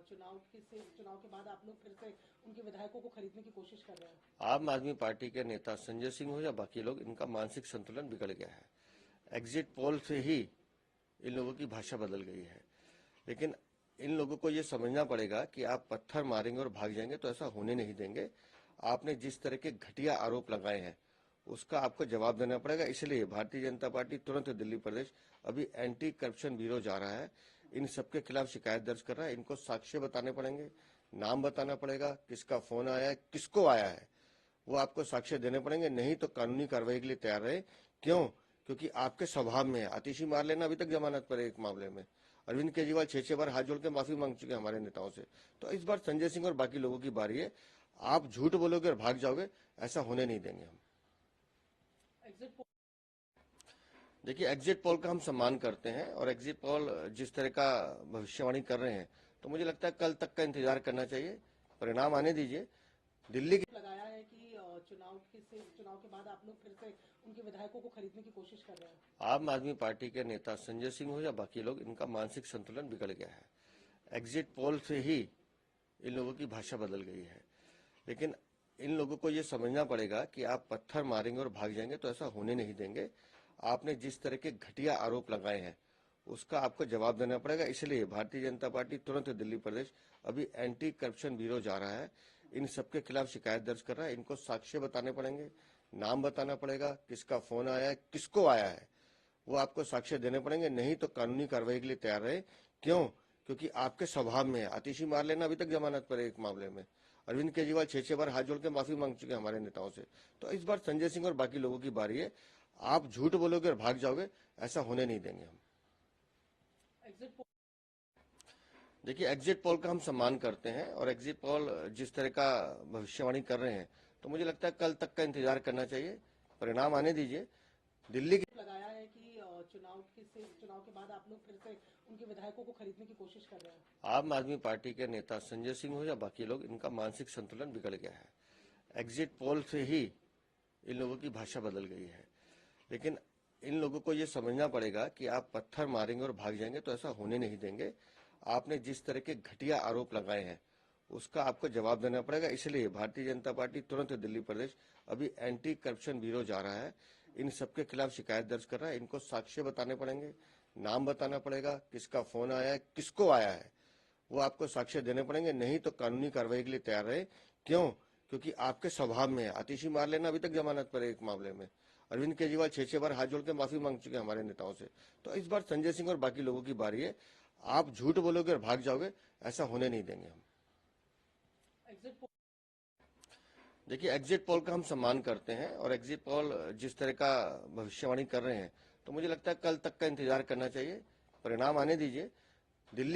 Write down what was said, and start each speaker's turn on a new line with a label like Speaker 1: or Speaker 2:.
Speaker 1: चुनाव के बाद आप लोग फिर से उनके विधायकों को खरीदने की कोशिश कर रहे हैं।
Speaker 2: आम आदमी पार्टी के नेता संजय सिंह हो या बाकी लोग, इनका मानसिक संतुलन बिगड़ गया है। एग्जिट पोल से ही इन लोगों की भाषा बदल गई है। लेकिन इन लोगों को ये समझना पड़ेगा कि आप पत्थर मारेंगे और भाग जाएंगे तो ऐसा होने नहीं देंगे। आपने जिस तरह के घटिया आरोप लगाए हैं उसका आपको जवाब देना पड़ेगा। इसलिए भारतीय जनता पार्टी तुरंत दिल्ली प्रदेश अभी एंटी करप्शन ब्यूरो जा रहा है। इन सबके खिलाफ शिकायत दर्ज कर रहा है। इनको साक्ष्य बताने पड़ेंगे, नाम बताना पड़ेगा, किसका फोन आया है, किसको आया है, वो आपको साक्ष्य देने पड़ेंगे। नहीं तो कानूनी कार्रवाई के लिए तैयार रहे। क्यों? क्योंकि आपके स्वभाव में है। आतिशी मार लेना, अभी तक जमानत पर है एक मामले में। अरविंद केजरीवाल 6 बार हाथ जोड़ के माफी मांग चुके हैं हमारे नेताओं से। तो इस बार संजय सिंह और बाकी लोगों की बारी है। आप झूठ बोलोगे और भाग जाओगे, ऐसा होने नहीं देंगे हम। देखिए, एग्जिट पोल का हम सम्मान करते हैं और एग्जिट पोल जिस तरह का भविष्यवाणी कर रहे हैं तो मुझे लगता है कल तक का इंतजार करना चाहिए। परिणाम आने दीजिए। दिल्ली
Speaker 1: लगाया है कि चुनाव के बाद आप लोग फिर से उनके विधायकों को खरीदने की कोशिश कर रहे हैं।
Speaker 2: आम आदमी पार्टी के नेता संजय सिंह हो या बाकी लोग, इनका मानसिक संतुलन बिगड़ गया है। एग्जिट पोल से ही इन लोगों की भाषा बदल गई है। लेकिन इन लोगों को ये समझना पड़ेगा कि आप पत्थर मारेंगे और भाग जाएंगे तो ऐसा होने नहीं देंगे। आपने जिस तरह के घटिया आरोप लगाए हैं उसका आपको जवाब देना पड़ेगा। इसलिए भारतीय जनता पार्टी तुरंत दिल्ली प्रदेश अभी एंटी करप्शन ब्यूरो जा रहा है। इन सबके खिलाफ शिकायत दर्ज कर रहा है। इनको साक्ष्य बताने पड़ेंगे, नाम बताना पड़ेगा, किसका फोन आया है, किसको आया है, वो आपको साक्ष्य देने पड़ेंगे। नहीं तो कानूनी कार्रवाई के लिए तैयार रहे। क्यों? क्योंकि आपके स्वभाव में है। आतिशी मार लेना, अभी तक जमानत पर है एक मामले में। अरविंद केजरीवाल 6 बार हाथ जोड़ के माफी मांग चुके हैं हमारे नेताओं से। तो इस बार संजय सिंह और बाकी लोगों की बारी है। आप झूठ बोलोगे और भाग जाओगे, ऐसा होने नहीं देंगे हम। देखिए, एग्जिट पोल का हम सम्मान करते हैं और एग्जिट पोल जिस तरह का भविष्यवाणी कर रहे हैं तो मुझे लगता है कल तक का इंतजार करना चाहिए। परिणाम आने दीजिए। दिल्ली
Speaker 1: लगाया है कि चुनाव के बाद आप लोग फिर से उनके विधायकों को खरीदने की कोशिश कर रहे हैं।
Speaker 2: आम आदमी पार्टी के नेता संजय सिंह हो या बाकी लोग, इनका मानसिक संतुलन बिगड़ गया है। एग्जिट पोल से ही इन लोगों की भाषा बदल गई है। लेकिन इन लोगों को ये समझना पड़ेगा कि आप पत्थर मारेंगे और भाग जाएंगे तो ऐसा होने नहीं देंगे। आपने जिस तरह के घटिया आरोप लगाए हैं उसका आपको जवाब देना पड़ेगा। इसलिए भारतीय जनता पार्टी तुरंत दिल्ली प्रदेश अभी एंटी करप्शन ब्यूरो जा रहा है। इन सबके खिलाफ शिकायत दर्ज कर रहा है। इनको साक्ष्य बताने पड़ेंगे, नाम बताना पड़ेगा, किसका फोन आया है, किसको आया है, वो आपको साक्ष्य देने पड़ेंगे। नहीं तो कानूनी कार्रवाई के लिए तैयार रहे। क्यों? क्योंकि आपके स्वभाव में है। आतिशी मार लेना, अभी तक जमानत पर है एक मामले में। अरविंद केजरीवाल 6 बार हाथ जोड़ के माफी मांग चुके हैं हमारे नेताओं से। तो इस बार संजय सिंह और बाकी लोगों की बारी है। आप झूठ बोलोगे और भाग जाओगे, ऐसा होने नहीं देंगे हम। देखिए, एग्जिट पोल का हम सम्मान करते हैं और एग्जिट पोल जिस तरह का भविष्यवाणी कर रहे हैं तो मुझे लगता है कल तक का इंतजार करना चाहिए। परिणाम आने दीजिए। दिल्ली